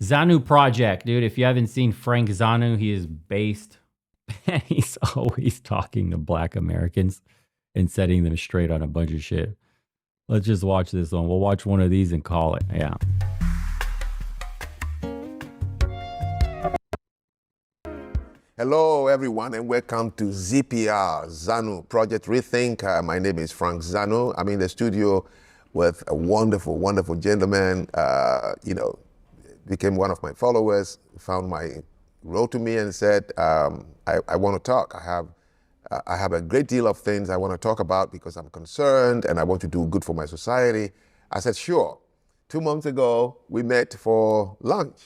Zanu Project, dude. If you haven't seen Frank Zanu, he is based and he's always talking to black Americans and setting them straight on a bunch of shit. Let's just watch this one. We'll watch one of these and call it. Yeah. Hello, everyone, and welcome to ZPR, Zanu Project Rethink. My name is Frank Zanu. I'm in the studio with a wonderful, wonderful gentleman. Became one of my followers, wrote to me and said, I want to talk. I have a great deal of things I want to talk about because I'm concerned and I want to do good for my society. I said, sure. 2 months ago, we met for lunch.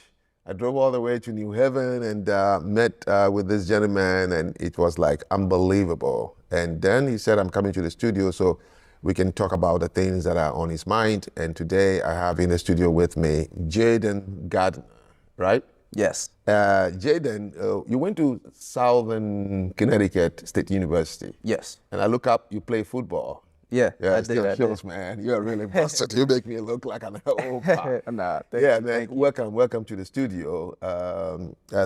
I drove all the way to New Haven and met with this gentleman, and it was like unbelievable. And then he said, I'm coming to the studio so we can talk about the things that are on his mind. And today I have in the studio with me, Jaden Gardner, right? Yes. Jaden, you went to Southern Connecticut State University. Yes. And I look up, you play football. Yeah, Yeah, I it still did. shows, man. You're really busted. You make me look like an old guy. Nah, Yeah, man. Welcome to the studio.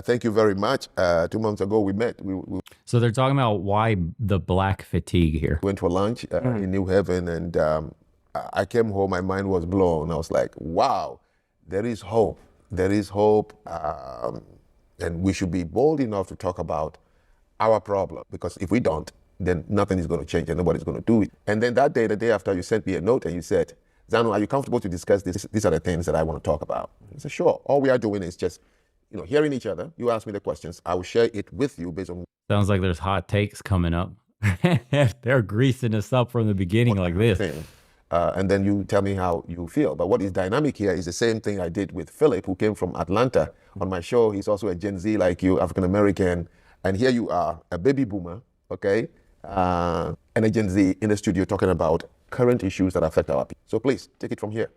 Thank you very much. 2 months ago, we met. We So they're talking about why the black fatigue here. went for lunch in New Haven, and I came home. My mind was blown. I was like, wow, there is hope. There is hope. And we should be bold enough to talk about our problem, because if we don't, then nothing is going to change and nobody's going to do it. And then that day, the day after, you sent me a note and you said, Zanu, are you comfortable to discuss this? These are the things that I want to talk about. I said, sure. All we are doing is just, hearing each other. You ask me the questions. I will share it with you based on Sounds like there's hot takes coming up. They're greasing us up from the beginning like this. thing. And then you tell me how you feel. But what is dynamic here is the same thing I did with Philip, who came from Atlanta on my show. He's also a Gen Z like you, African-American. And here you are, a baby boomer, okay? And a Gen Z in the studio talking about current issues that affect our people. So please, take it from here.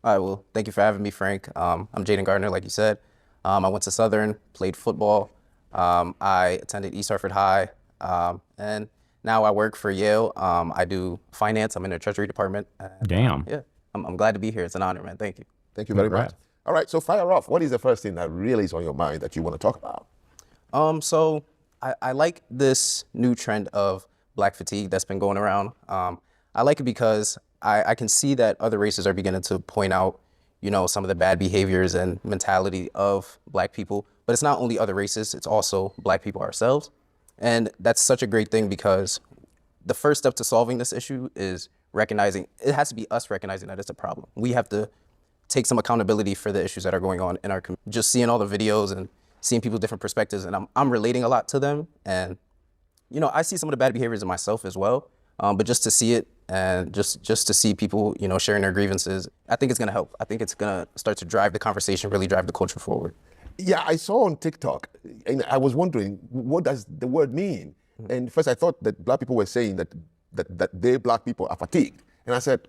All right, well, thank you for having me, Frank. I'm Jaden Gardner, like you said. I went to Southern, played football. I attended East Hartford High, and now I work for Yale. I do finance. I'm in the Treasury Department. And, Damn. yeah, I'm glad to be here. It's an honor, man. Thank you. Thank you very much. Congrats. All right, so fire off. What is the first thing that really is on your mind that you want to talk about? So I like this new trend of black fatigue that's been going around. I like it because I can see that other races are beginning to point out, some of the bad behaviors and mentality of black people. But it's not only other races, it's also black people ourselves. And that's such a great thing because the first step to solving this issue is it has to be us recognizing that it's a problem. We have to take some accountability for the issues that are going on in our community. Just seeing all the videos and seeing people's different perspectives, and I'm relating a lot to them. And I see some of the bad behaviors in myself as well. But just to see it and just to see people, sharing their grievances, I think it's gonna help. I think it's gonna start to drive the conversation, really drive the culture forward. Yeah, I saw on TikTok, and I was wondering, what does the word mean? And first I thought that black people were saying that they black people are fatigued. And I said,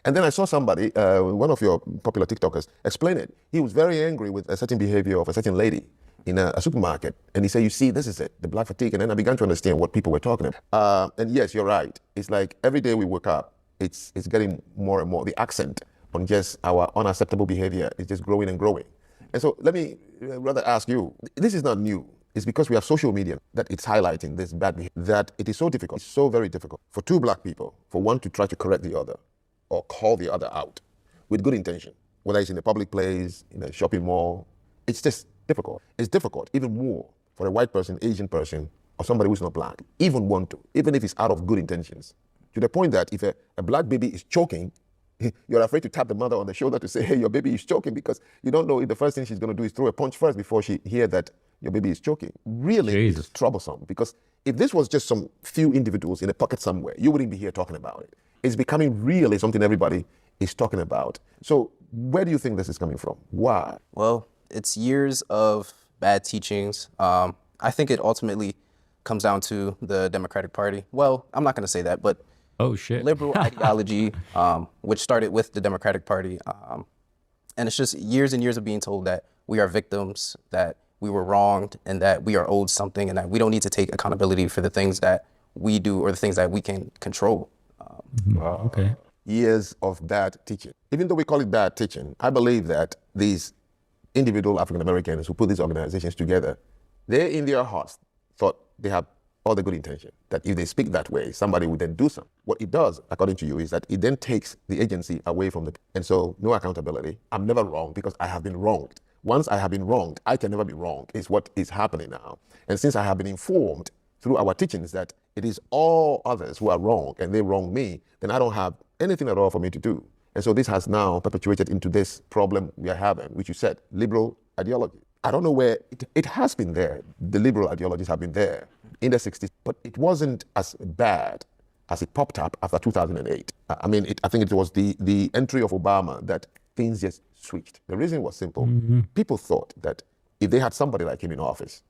and then I saw somebody, one of your popular TikTokers, explain it. He was very angry with a certain behavior of a certain lady in a supermarket. And he said, you see, this is it, the black fatigue. And then I began to understand what people were talking about. And yes, you're right. It's like every day we wake up, it's getting more and more. The accent on just our unacceptable behavior is just growing and growing. And so let me rather ask you, this is not new. It's because we have social media that it's highlighting this bad behavior, that it is so difficult, it's so very difficult for two black people, for one to try to correct the other or call the other out with good intention, whether it's in a public place, in a shopping mall. It's just difficult. It's difficult even more for a white person, Asian person, or somebody who's not black, even if it's out of good intentions. To the point that if a black baby is choking, you're afraid to tap the mother on the shoulder to say, hey, your baby is choking, because you don't know if the first thing she's going to do is throw a punch first before she hears that your baby is choking. Really, Jesus. it's troublesome, because if this was just some few individuals in a pocket somewhere, you wouldn't be here talking about it. It's becoming really something everybody is talking about. So where do you think this is coming from? Why? Well, it's years of bad teachings. I think it ultimately comes down to the Democratic Party. Well, I'm not going to say that, but Oh, shit. liberal ideology, which started with the Democratic Party. And it's just years and years of being told that we are victims, that we were wronged, and that we are owed something, and that we don't need to take accountability for the things that we do or the things that we can control. Okay. Years of bad teaching. Even though we call it bad teaching, I believe that these individual African Americans who put these organizations together, they in their hearts thought they have all the good intention, that if they speak that way, somebody would then do something. What it does, according to you, is that it then takes the agency away from and so no accountability. I'm never wrong because I have been wronged. Once I have been wronged, I can never be wrong, is what is happening now. And since I have been informed through our teachings that it is all others who are wrong and they wrong me, then I don't have anything at all for me to do. And so this has now perpetuated into this problem we are having, which you said, liberal ideology. I don't know where it has been there. The liberal ideologies have been there in the 60s, but it wasn't as bad as it popped up after 2008. I mean, I think it was the entry of Obama that things just switched. The reason was simple. People thought that if they had somebody like him in office,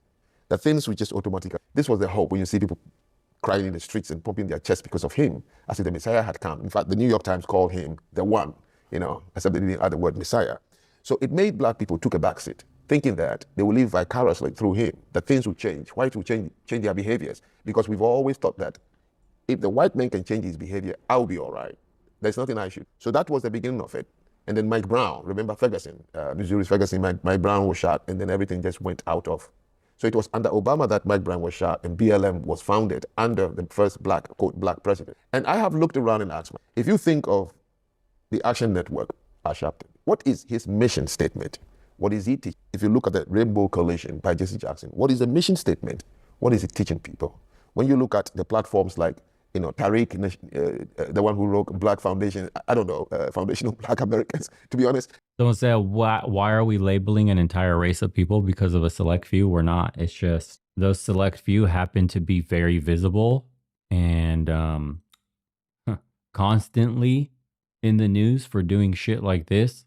that things would just automatically, this was the hope when you see people crying in the streets and pumping their chest because of him, as if the Messiah had come. In fact, the New York Times called him the one, except they didn't add the word Messiah. So it made black people took a backseat, thinking that they will live vicariously through him, that things will change. White will change their behaviors, because we've always thought that if the white man can change his behavior, I'll be all right. There's nothing I should. So that was the beginning of it. And then Mike Brown, remember Ferguson, Missouri's Ferguson, Mike Brown was shot, and then everything just went out of. So it was under Obama that Mike Brown was shot, and BLM was founded under the first black, quote, black president. And I have looked around and asked, if you think of the Action Network, Sharpton, what is his mission statement? What is he teaching? If you look at the Rainbow Coalition by Jesse Jackson, what is the mission statement? What is it teaching people? When you look at the platforms like, Tariq, the one who wrote Black Foundation, I don't know, Foundation of Black Americans, to be honest. Don't say, why are we labeling an entire race of people because of a select few? We're not. It's just those select few happen to be very visible and constantly in the news for doing shit like this.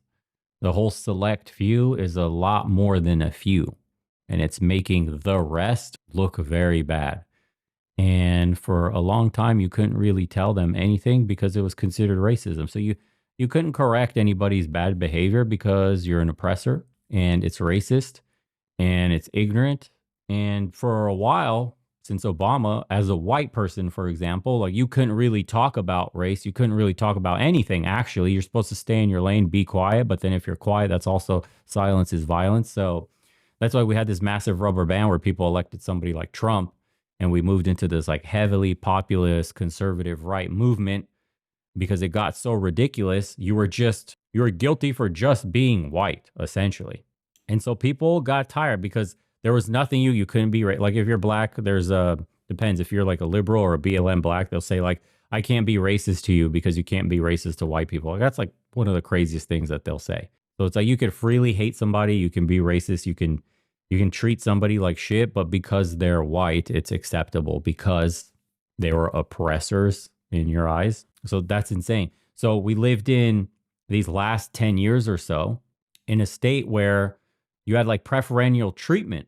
The whole select few is a lot more than a few, and it's making the rest look very bad. And for a long time, you couldn't really tell them anything because it was considered racism. So you couldn't correct anybody's bad behavior because you're an oppressor and it's racist and it's ignorant. And for a while, since Obama, as a white person, for example, like you couldn't really talk about race. You couldn't really talk about anything, actually. You're supposed to stay in your lane, be quiet. But then if you're quiet, that's also silence is violence. So that's why we had this massive rubber band where people elected somebody like Trump. And we moved into this like heavily populist conservative right movement because it got so ridiculous. You were guilty for just being white, essentially. And so people got tired because there was nothing you couldn't be right. Like if you're black, depends. If you're like a liberal or a BLM black, they'll say like, I can't be racist to you because you can't be racist to white people. Like, that's like one of the craziest things that they'll say. So it's like you could freely hate somebody. You can be racist. You can treat somebody like shit, but because they're white, it's acceptable because they were oppressors in your eyes. So that's insane. So we lived in these last 10 years or so in a state where you had like preferential treatment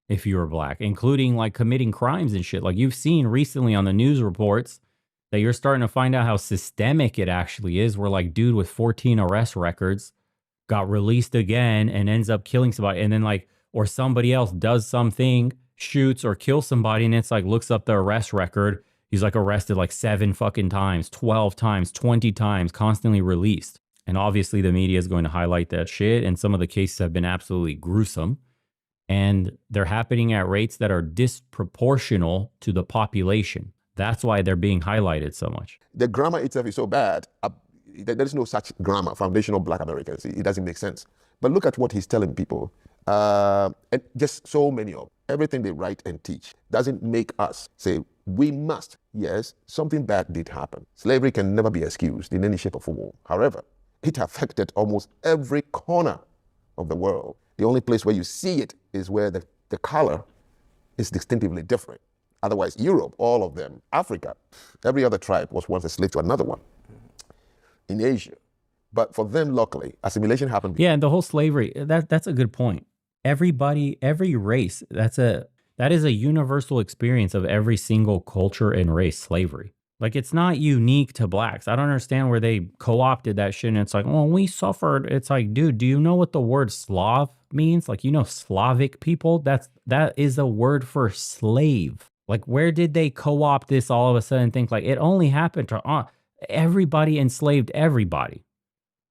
if you were black, including like committing crimes and shit. Like you've seen recently on the news reports that you're starting to find out how systemic it actually is, where like dude with 14 arrest records got released again and ends up killing somebody. And then like, or somebody else does something, shoots or kills somebody, and it's like looks up the arrest record. He's like arrested like 7 fucking times, 12 times, 20 times, constantly released. And obviously the media is going to highlight that shit. And some of the cases have been absolutely gruesome. And they're happening at rates that are disproportional to the population. That's why they're being highlighted so much. The grammar itself is so bad. There is no such grammar, foundational Black Americans. It doesn't make sense. But look at what he's telling people. And just so many of everything they write and teach doesn't make us say we must. Yes, something bad did happen. Slavery can never be excused in any shape or form. However, it affected almost every corner of the world. The only place where you see it is where the color is distinctively different. Otherwise, Europe, all of them, Africa, every other tribe was once a slave to another one. In Asia. But for them locally, assimilation happened. Yeah, and the whole slavery, that's a good point. Everybody, every race, that is a universal experience of every single culture and race, slavery. Like, it's not unique to blacks. I don't understand where they co-opted that shit. And it's like, well, we suffered. It's like, dude, do you know what the word Slav means? Like, Slavic people, that is a word for slave. Like, where did they co-opt this all of a sudden and think like it only happened to everybody enslaved everybody?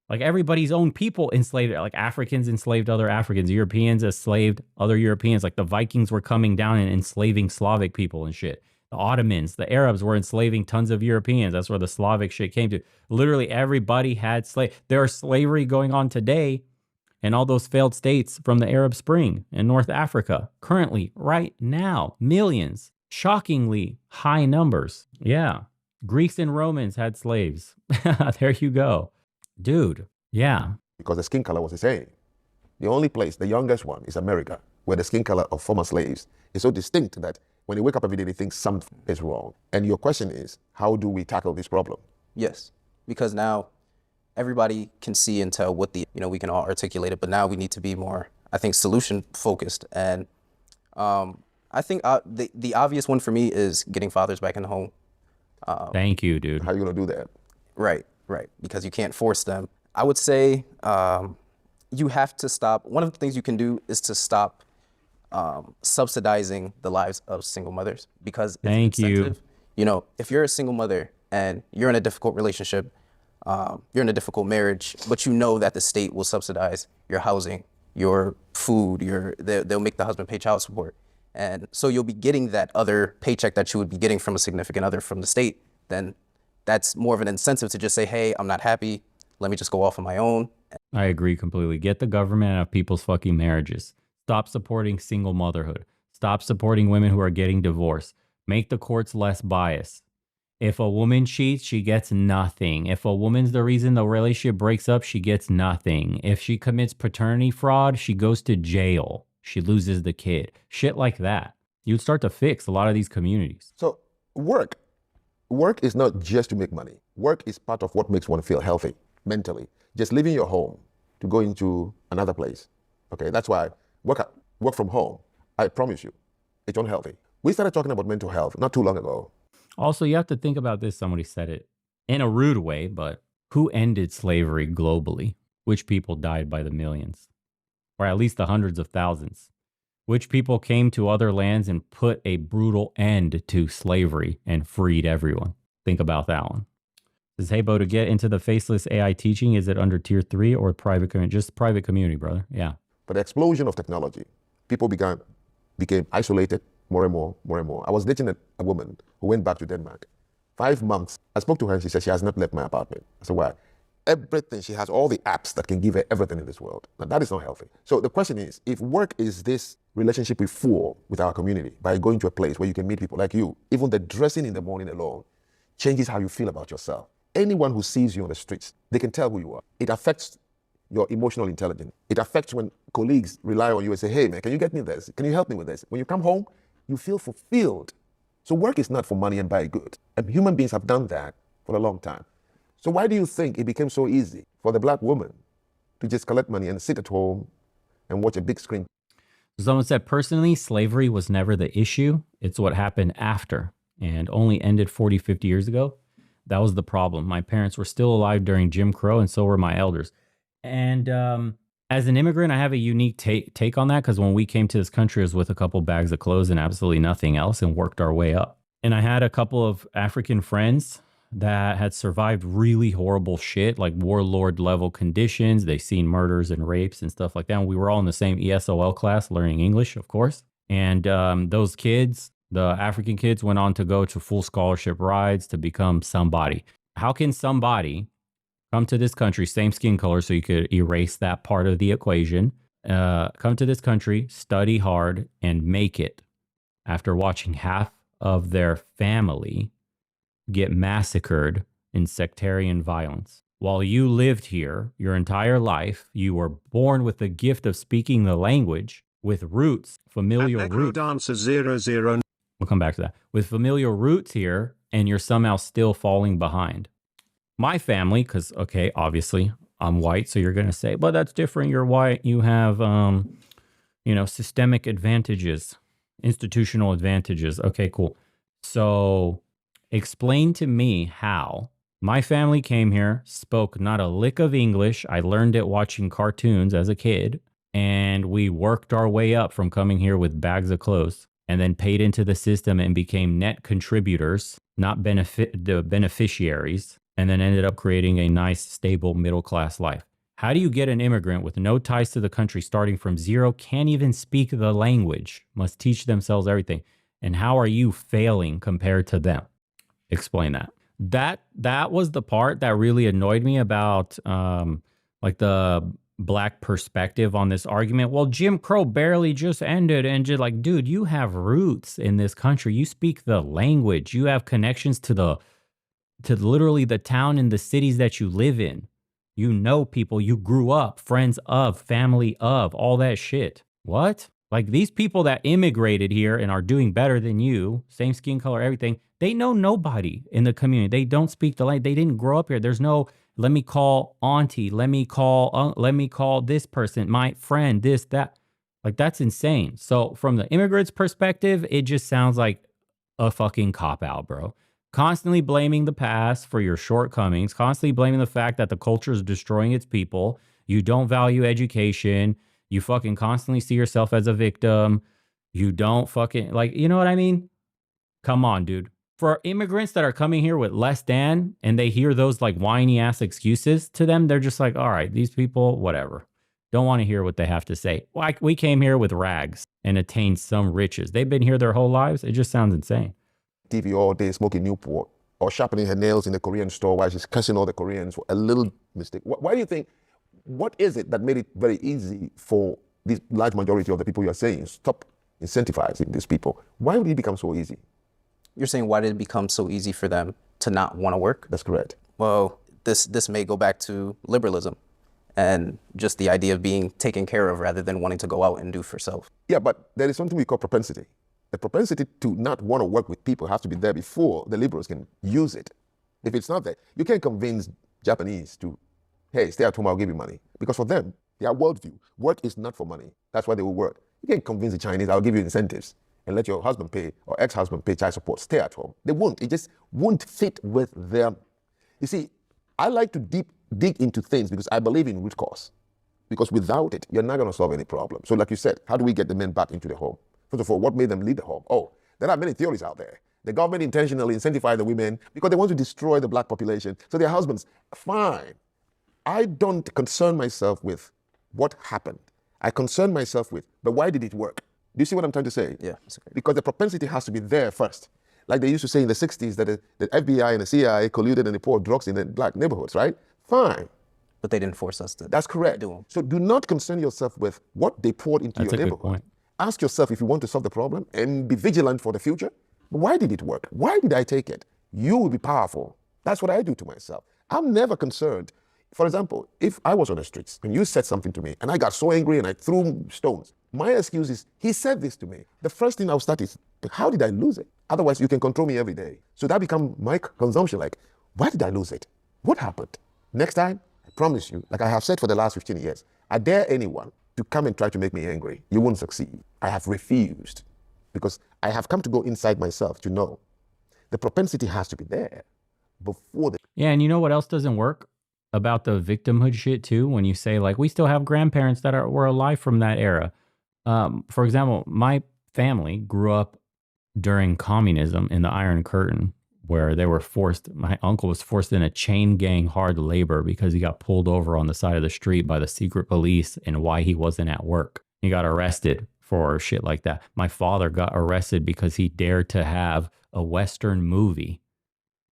Like everybody's own people enslaved, like Africans enslaved other Africans, Europeans enslaved other Europeans. Like the Vikings were coming down and enslaving Slavic people and shit. The Ottomans, the Arabs were enslaving tons of Europeans. That's where the Slavic shit came to. Literally everybody had slave. There's slavery going on today in all those failed states from the Arab Spring in North Africa. Currently, right now, millions. Shockingly high numbers. Yeah. Greeks and Romans had slaves. There you go. Dude, yeah. because the skin color was the same. The only place, the youngest one, is America, where the skin color of former slaves is so distinct that when they wake up every day, they think something is wrong. And your question is, how do we tackle this problem? Yes, because now everybody can see and tell what we can all articulate it, but now we need to be more, I think, solution focused. And I think the obvious one for me is getting fathers back in the home. Thank you, dude. How are you going to do that? Right, because you can't force them. I would say you have to stop. One of the things you can do is to stop subsidizing the lives of single mothers, because it's Thank you. incentive. You know, if you're a single mother and you're in a difficult relationship, you're in a difficult marriage, but you know that the state will subsidize your housing, your food, they'll make the husband pay child support. And so you'll be getting that other paycheck that you would be getting from a significant other from the state. Then that's more of an incentive to just say, hey, I'm not happy. Let me just go off on my own. I agree completely. Get the government out of people's fucking marriages. Stop supporting single motherhood. Stop supporting women who are getting divorced. Make the courts less biased. If a woman cheats, she gets nothing. If a woman's the reason the relationship breaks up, she gets nothing. If she commits paternity fraud, she goes to jail. She loses the kid. Shit like that. You'd start to fix a lot of these communities. So work is not just to make money. Work is part of what makes one feel healthy mentally. Just leaving your home to go into another place. Okay, that's why work from home, I promise you, it's unhealthy. We started talking about mental health not too long ago. Also, you have to think about this. Somebody said it in a rude way, but who ended slavery globally? Which people died by the millions? Or at least the hundreds of thousands? Which people came to other lands and put a brutal end to slavery and freed everyone? Think about that one. Says, hey, Bo, to get into the faceless AI teaching, is it under tier 3 or private community? Just private community, brother. Yeah. But the explosion of technology, people became isolated more and more. I was dating a woman who went back to Denmark. 5 months, I spoke to her and she said she has not left my apartment. I said, why? Everything, she has all the apps that can give her everything in this world. Now that is not healthy. So the question is, if work is this relationship we form with our community by going to a place where you can meet people like you, even the dressing in the morning alone changes how you feel about yourself. Anyone who sees you on the streets, they can tell who you are. It affects your emotional intelligence. It affects when colleagues rely on you and say, hey man, can you get me this? Can you help me with this? When you come home, you feel fulfilled. So work is not for money and buy goods. And human beings have done that for a long time. So why do you think it became so easy for the black woman to just collect money and sit at home and watch a big screen? Someone said, personally, slavery was never the issue. It's what happened after and only ended 40, 50 years ago. That was the problem. My parents were still alive during Jim Crow, and so were my elders. And as an immigrant, I have a unique take on that, because when we came to this country, it was with a couple bags of clothes and absolutely nothing else, and worked our way up. And I had a couple of African friends that had survived really horrible shit, like warlord level conditions. They seen murders and rapes and stuff like that. And we were all in the same ESOL class learning English, of course. And those kids, the African kids, went on to go to full scholarship rides to become somebody. How can somebody come to this country, same skin color, so you could erase that part of the equation, come to this country, study hard, and make it after watching half of their family get massacred in sectarian violence? While you lived here your entire life, you were born with the gift of speaking the language, with roots, familial roots. Dancer 00. We'll come back to that. With familial roots here, and you're somehow still falling behind. My family, because, okay, obviously I'm white, so you're going to say, but that's different. You're white. You have, systemic advantages, institutional advantages. Okay, cool. So explain to me how my family came here, spoke not a lick of English. I learned it watching cartoons as a kid, and we worked our way up from coming here with bags of clothes, and then paid into the system and became net contributors, not the beneficiaries. and then ended up creating a nice, stable middle class life. How do you get an immigrant with no ties to the country, starting from zero, can't even speak the language, must teach themselves everything? And how are you failing compared to them? Explain that. That was the part that really annoyed me about like the black perspective on this argument. Well, Jim Crow barely just ended, and just like, dude, you have roots in this country. You speak the language. You have connections to literally the town and the cities that you live in. You know people, you grew up, friends of, family of, all that shit. What? Like these people that immigrated here and are doing better than you, same skin color, everything, they know nobody in the community. They don't speak the language. They didn't grow up here. There's no, let me call auntie, let me call this person, my friend, this, that. Like that's insane. So from the immigrant's perspective, it just sounds like a fucking cop out, bro. Constantly blaming the past for your shortcomings, constantly blaming the fact that the culture is destroying its people. You don't value education. You fucking constantly see yourself as a victim. You don't fucking, like, you know what I mean? Come on, dude. For immigrants that are coming here with less than, and they hear those like whiny ass excuses to them, they're just like, all right, these people, whatever. Don't want to hear what they have to say. Like we came here with rags and attained some riches. They've been here their whole lives. It just sounds insane. TV all day smoking Newport or sharpening her nails in the Korean store while she's cussing all the Koreans for a little mistake. Why do you think, what is it that made it very easy for this large majority of the people you're saying, stop incentivizing these people? Why would it become so easy? You're saying why did it become so easy for them to not want to work? That's correct. Well, this may go back to liberalism and just the idea of being taken care of rather than wanting to go out and do for self. Yeah, but there is something we call propensity. The propensity to not want to work with people has to be there before the liberals can use it. If it's not there, you can't convince Japanese to, hey, stay at home, I'll give you money. Because for them, their worldview, work is not for money. That's why they will work. You can't convince the Chinese, I'll give you incentives and let your husband pay or ex-husband pay child support, stay at home. They won't. It just won't fit with them. You see, I like to dig into things because I believe in root cause. Because without it, you're not going to solve any problem. So like you said, how do we get the men back into the home? First of all, what made them leave the home? Oh, there are many theories out there. The government intentionally incentivized the women because they want to destroy the black population. So their husbands, fine. I don't concern myself with what happened. I concern myself with, but why did it work? Do you see what I'm trying to say? Yeah. That's okay. Because the propensity has to be there first. Like they used to say in the 60s that the FBI and the CIA colluded and they poured drugs in the black neighborhoods, right? Fine. But they didn't force us to. That's correct. Do them. So do not concern yourself with what they poured into That's your a good neighborhood. point. Ask yourself if you want to solve the problem and be vigilant for the future. Why did it work? Why did I take it? You will be powerful. That's what I do to myself. I'm never concerned. For example, if I was on the streets and you said something to me and I got so angry and I threw stones, my excuse is, he said this to me. The first thing I'll start is, how did I lose it? Otherwise, you can control me every day. So that becomes my consumption. Like, why did I lose it? What happened? Next time, I promise you, like I have said for the last 15 years, I dare anyone to come and try to make me angry. You won't succeed. I have refused because I have come to go inside myself to know the propensity has to be there before the... Yeah, and you know what else doesn't work about the victimhood shit too? When you say like, we still have grandparents that were alive from that era. For example, my family grew up during communism in the Iron Curtain, where they were forced, my uncle was forced in a chain gang hard labor because he got pulled over on the side of the street by the secret police and why he wasn't at work. He got arrested for shit like that. My father got arrested because he dared to have a Western movie,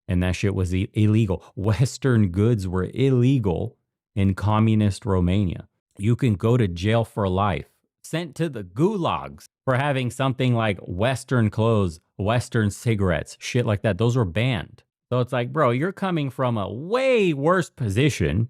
and that shit was illegal. Western goods were illegal in communist Romania. You can go to jail for life, sent to the gulags for having something like Western clothes, Western cigarettes, shit like that. Those were banned. So it's like, bro, you're coming from a way worse position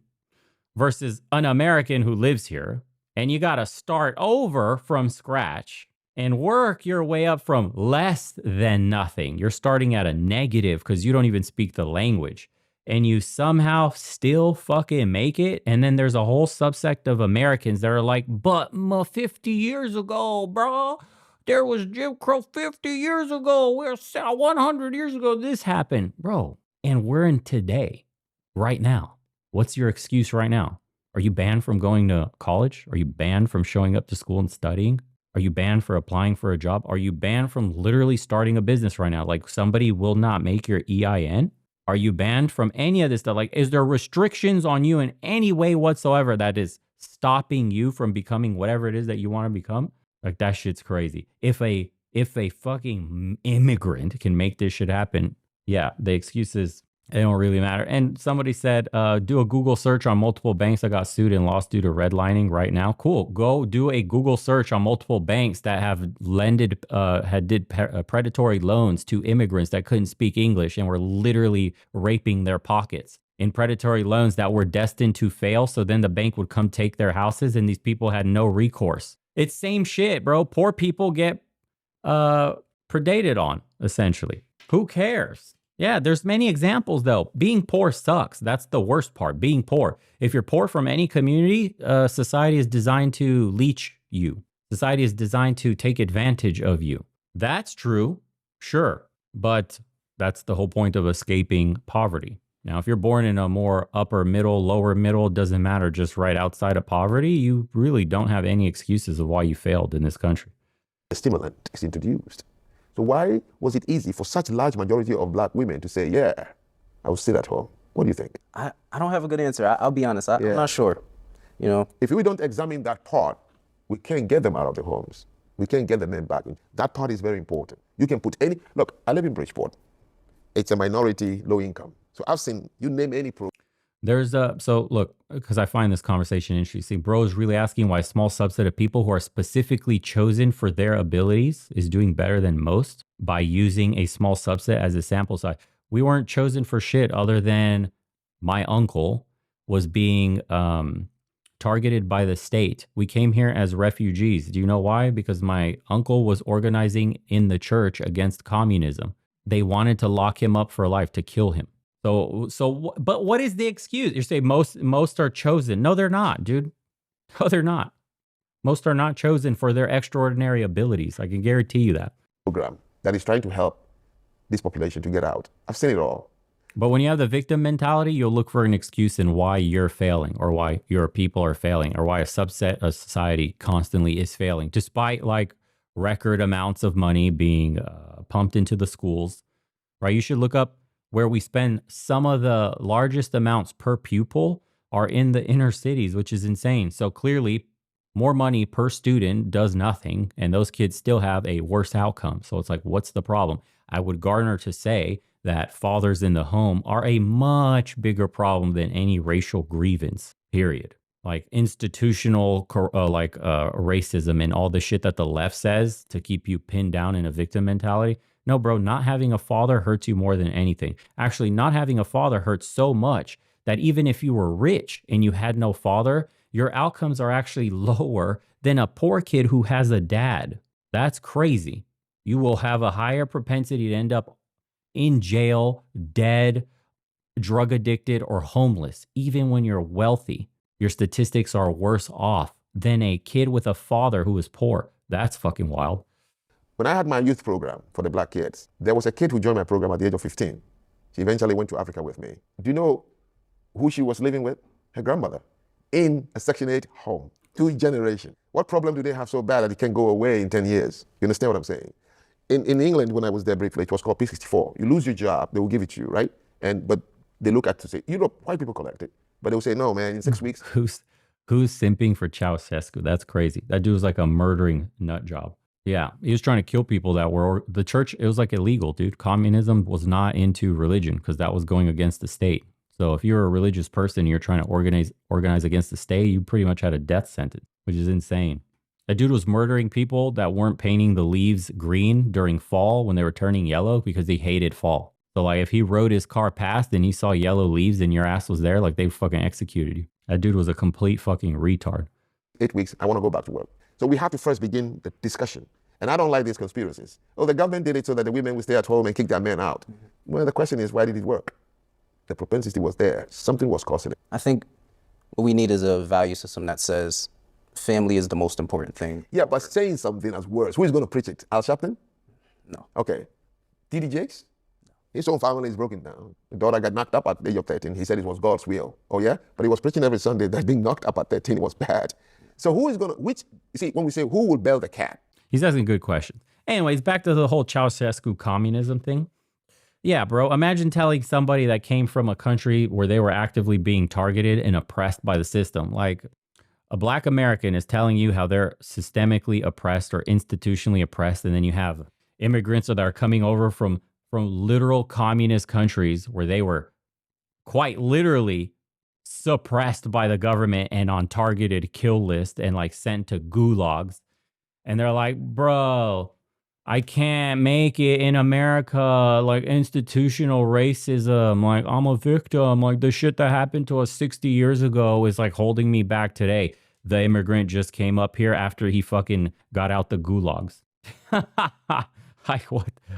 versus an American who lives here, and you got to start over from scratch and work your way up from less than nothing. You're starting at a negative because you don't even speak the language, and you somehow still fucking make it. And then there's a whole subsect of Americans that are like, but 50 years ago, bro, there was Jim Crow 50 years ago. We're 100 years ago. This happened, bro. And we're in today, right now. What's your excuse right now? Are you banned from going to college? Are you banned from showing up to school and studying? Are you banned for applying for a job? Are you banned from literally starting a business right now? Like somebody will not make your EIN? Are you banned from any of this stuff? Like, is there restrictions on you in any way whatsoever that is stopping you from becoming whatever it is that you want to become? Like, that shit's crazy. If a fucking immigrant can make this shit happen, yeah, the excuses, they don't really matter. And somebody said, do a Google search on multiple banks that got sued and lost due to redlining right now. Cool. Go do a Google search on multiple banks that have did predatory loans to immigrants that couldn't speak English and were literally raping their pockets in predatory loans that were destined to fail. So then the bank would come take their houses and these people had no recourse. It's same shit, bro. Poor people get predated on, essentially. Who cares? Yeah, there's many examples though. Being poor sucks. That's the worst part, being poor. If you're poor from any community, society is designed to leech you. Society is designed to take advantage of you. That's true, sure. But that's the whole point of escaping poverty. Now, if you're born in a more upper middle, lower middle, doesn't matter, just right outside of poverty, you really don't have any excuses of why you failed in this country. A stimulant is introduced. So why was it easy for such a large majority of black women to say, yeah, I will sit at home? What do you think? I don't have a good answer. I'll be honest. I'm not sure. You know, if we don't examine that part, we can't get them out of the homes. We can't get the men back in. That part is very important. You can put any, look, I live in Bridgeport. It's a minority, low income. So I've seen, you name any program. There's so look, because I find this conversation interesting. Bro is really asking why a small subset of people who are specifically chosen for their abilities is doing better than most by using a small subset as a sample size. We weren't chosen for shit other than my uncle was being targeted by the state. We came here as refugees. Do you know why? Because my uncle was organizing in the church against communism. They wanted to lock him up for life, to kill him. But what is the excuse? You say most are chosen. No, they're not, dude. No, they're not. Most are not chosen for their extraordinary abilities. I can guarantee you that. Program that is trying to help this population to get out. I've seen it all. But when you have the victim mentality, you'll look for an excuse in why you're failing, or why your people are failing, or why a subset of society constantly is failing, despite like record amounts of money being pumped into the schools, right? You should look up where we spend some of the largest amounts per pupil are in the inner cities, which is insane. So clearly, more money per student does nothing, and those kids still have a worse outcome. So it's like, what's the problem? I would Gardner to say that fathers in the home are a much bigger problem than any racial grievance, period. Like institutional racism and all the shit that the left says to keep you pinned down in a victim mentality. No, bro, not having a father hurts you more than anything. Actually, not having a father hurts so much that even if you were rich and you had no father, your outcomes are actually lower than a poor kid who has a dad. That's crazy. You will have a higher propensity to end up in jail, dead, drug addicted, or homeless. Even when you're wealthy, your statistics are worse off than a kid with a father who is poor. That's fucking wild. When I had my youth program for the black kids, there was a kid who joined my program at the age of 15. She eventually went to Africa with me. Do you know who she was living with? Her grandmother, in a Section 8 home, 2 generations. What problem do they have so bad that it can go away in 10 years? You understand what I'm saying? In England, when I was there briefly, it was called P64. You lose your job, they will give it to you, right? But they look at to say, Europe, white people collect it. But they will say, no, man, in 6 weeks. Who's simping for Ceausescu? That's crazy. That dude was like a murdering nut job. Yeah, he was trying to kill people that were, the church, it was like illegal, dude. Communism was not into religion because that was going against the state. So if you're a religious person and you're trying to organize against the state, you pretty much had a death sentence, which is insane. That dude was murdering people that weren't painting the leaves green during fall when they were turning yellow because he hated fall. So like if he rode his car past and he saw yellow leaves and your ass was there, like they fucking executed you. That dude was a complete fucking retard. 8 weeks, I want to go back to work. So we have to first begin the discussion. And I don't like these conspiracies. Oh, the government did it so that the women would stay at home and kick their men out. Well, the question is, why did it work? The propensity was there. Something was causing it. I think what we need is a value system that says family is the most important thing. Yeah, but saying something as worse, who is going to preach it? Al Sharpton? No. Okay. T.D. Jakes? His own family is broken down. The daughter got knocked up at the age of 13. He said it was God's will. Oh, yeah? But he was preaching every Sunday that being knocked up at 13 was bad. So who is going to, you see, when we say who will bail the cat? He's asking good questions. Anyways, back to the whole Ceausescu communism thing. Yeah, bro. Imagine telling somebody that came from a country where they were actively being targeted and oppressed by the system. Like a black American is telling you how they're systemically oppressed or institutionally oppressed. And then you have immigrants that are coming over from literal communist countries where they were quite literally suppressed by the government and on targeted kill list and like sent to gulags. And they're like, bro, I can't make it in America. Like institutional racism. Like I'm a victim. Like the shit that happened to us 60 years ago is like holding me back today. The immigrant just came up here after he fucking got out the gulags. Like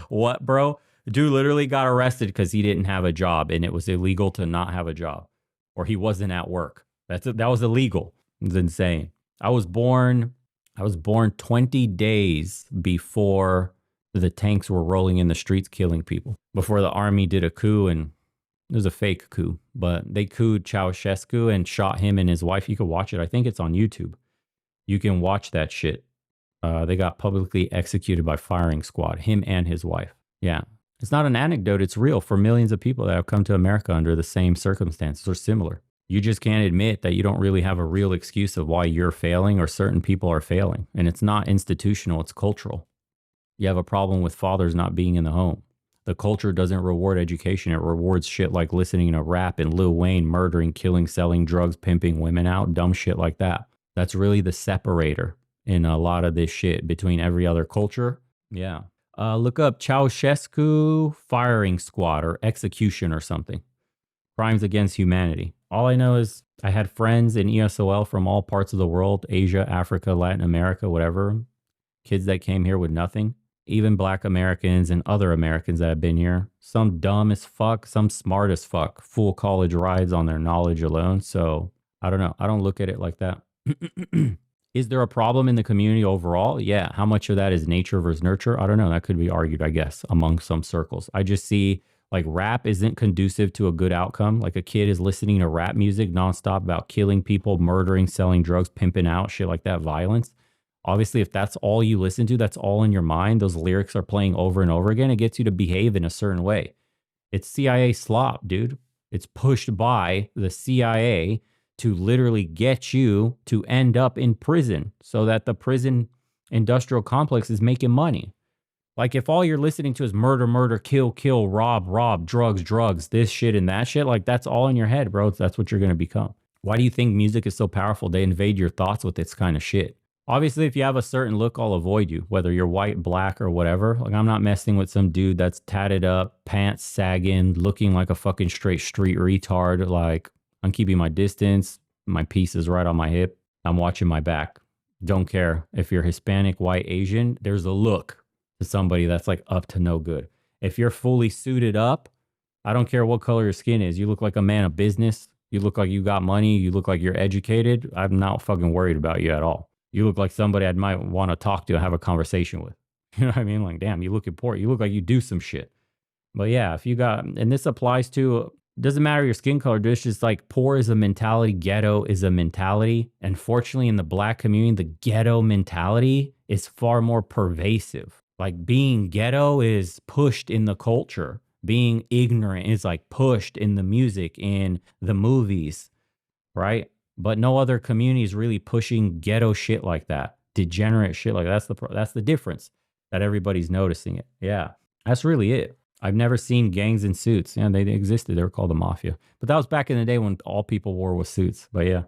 what, bro? Dude literally got arrested because he didn't have a job and it was illegal to not have a job, or he wasn't at work. That was illegal. It's insane. I was born 20 days before the tanks were rolling in the streets killing people, before the army did a coup, and it was a fake coup, but they couped Ceausescu and shot him and his wife. You can watch it. I think it's on YouTube. You can watch that shit. They got publicly executed by firing squad, him and his wife. Yeah. It's not an anecdote. It's real for millions of people that have come to America under the same circumstances or similar. You just can't admit that you don't really have a real excuse of why you're failing or certain people are failing. And it's not institutional, it's cultural. You have a problem with fathers not being in the home. The culture doesn't reward education. It rewards shit like listening to rap and Lil Wayne murdering, killing, selling drugs, pimping women out, dumb shit like that. That's really the separator in a lot of this shit between every other culture. Yeah. Look up Ceausescu firing squad or execution or something. Crimes against humanity. All I know is I had friends in ESOL from all parts of the world, Asia, Africa, Latin America, whatever. Kids that came here with nothing. Even black Americans and other Americans that have been here. Some dumb as fuck, some smart as fuck. Full college rides on their knowledge alone. So I don't know. I don't look at it like that. Is there a problem in the community overall? Yeah. How much of that is nature versus nurture? I don't know. That could be argued, I guess, among some circles. I just see like rap isn't conducive to a good outcome. Like a kid is listening to rap music nonstop about killing people, murdering, selling drugs, pimping out, shit like that, violence. Obviously, if that's all you listen to, that's all in your mind, those lyrics are playing over and over again, it gets you to behave in a certain way. It's CIA slop, dude. It's pushed by the CIA to literally get you to end up in prison so that the prison industrial complex is making money. Like if all you're listening to is murder, murder, kill, kill, rob, rob, drugs, drugs, this shit and that shit, like that's all in your head, bro. That's what you're going to become. Why do you think music is so powerful? They invade your thoughts with this kind of shit. Obviously, if you have a certain look, I'll avoid you, whether you're white, black, or whatever. Like I'm not messing with some dude that's tatted up, pants sagging, looking like a fucking straight street retard. Like I'm keeping my distance. My piece is right on my hip. I'm watching my back. Don't care if you're Hispanic, white, Asian. There's a look to somebody that's like up to no good. If you're fully suited up, I don't care what color your skin is. You look like a man of business. You look like you got money. You look like you're educated. I'm not fucking worried about you at all. You look like somebody I might want to talk to and have a conversation with. You know what I mean? Like, damn, you look important. You look like you do some shit. But yeah, if you got, and this applies to, doesn't matter your skin color, it's just like poor is a mentality, ghetto is a mentality. And fortunately in the black community, the ghetto mentality is far more pervasive. Like being ghetto is pushed in the culture. Being ignorant is like pushed in the music, in the movies, right? But no other community is really pushing ghetto shit like that. Degenerate shit like that. That's the difference that everybody's noticing it. Yeah, that's really it. I've never seen gangs in suits. Yeah, they existed. They were called the mafia. But that was back in the day when all people wore was suits. But yeah.